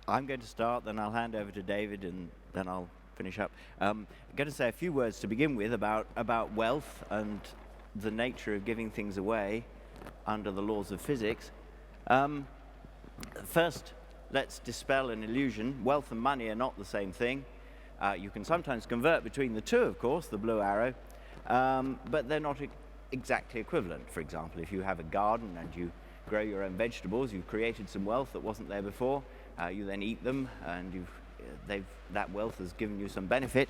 I'm going to start, then I'll hand over to David, and then I'll finish up. I'm going to say a few words to begin with about wealth and the nature of giving things away under the laws of physics. First, let's dispel an illusion. Wealth and money are not the same thing. You can sometimes convert between the two, of course, the blue arrow, but they're not exactly equivalent. For example, if you have a garden and you grow your own vegetables, you've created some wealth that wasn't there before. You then eat them, and that wealth has given you some benefit.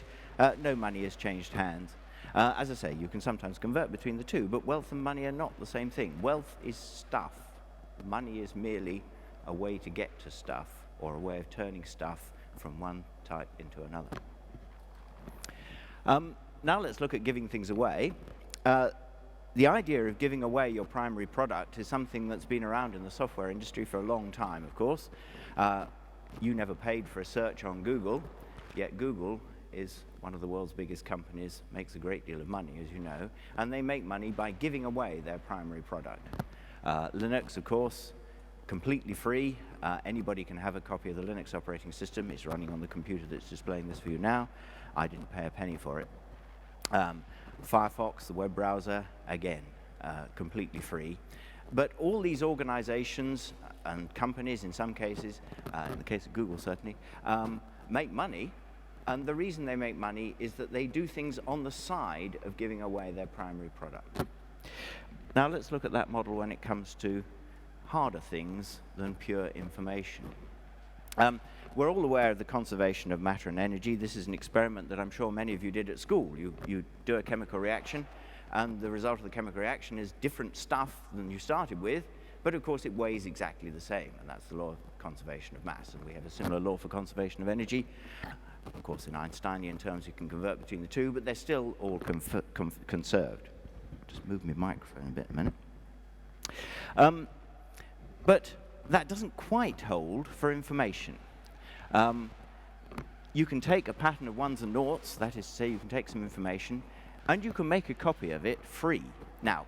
No money has changed hands. As I say, you can sometimes convert between the two, but wealth and money are not the same thing. Wealth is stuff. Money is merely a way to get to stuff, or a way of turning stuff from one type into another. Now let's look at giving things away. The idea of giving away your primary product is something that's been around in the software industry for a long time, of course. You never paid for a search on Google, yet Google is one of the world's biggest companies, makes a great deal of money, as you know, and they make money by giving away their primary product. Linux, of course, completely free. Anybody can have a copy of the Linux operating system. It's running on the computer that's displaying this for you now. I didn't pay a penny for it. Firefox, the web browser, again, completely free. But all these organizations and companies, in some cases, in the case of Google certainly, make money. And the reason they make money is that they do things on the side of giving away their primary product. Now let's look at that model when it comes to harder things than pure information. We're all aware of the conservation of matter and energy. This is an experiment that I'm sure many of you did at school. You do a chemical reaction, and the result of the chemical reaction is different stuff than you started with, but of course it weighs exactly the same, and that's the law of conservation of mass, and we have a similar law for conservation of energy. Of course, in Einsteinian terms you can convert between the two, but they're still all conserved. Just move my microphone a bit a minute. But that doesn't quite hold for information. You can take a pattern of ones and noughts, that is to say you can take some information, and you can make a copy of it free. Now,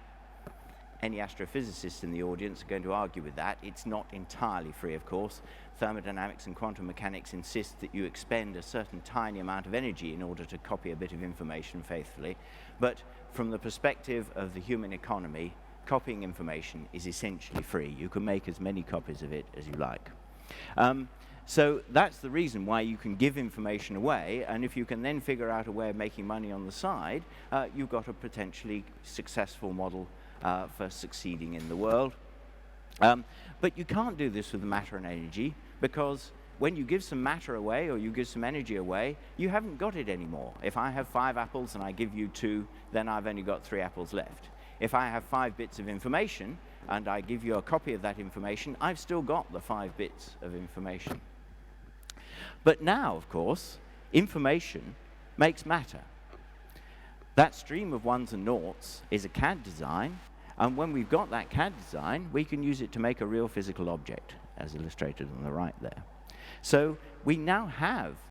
any astrophysicists in the audience are going to argue with that. It's not entirely free, of course. Thermodynamics and quantum mechanics insist that you expend a certain tiny amount of energy in order to copy a bit of information faithfully. But from the perspective of the human economy, copying information is essentially free. You can make as many copies of it as you like. So that's the reason why you can give information away, and if you can then figure out a way of making money on the side, you've got a potentially successful model for succeeding in the world. But you can't do this with matter and energy, because when you give some matter away or you give some energy away, you haven't got it anymore. If I have 5 apples and I give you 2, then I've only got 3 apples left. If I have 5 bits of information and I give you a copy of that information, I've still got the 5 bits of information. But now, of course, information makes matter. That stream of ones and noughts is a CAD design, and when we've got that CAD design, we can use it to make a real physical object, as illustrated on the right there. So we now have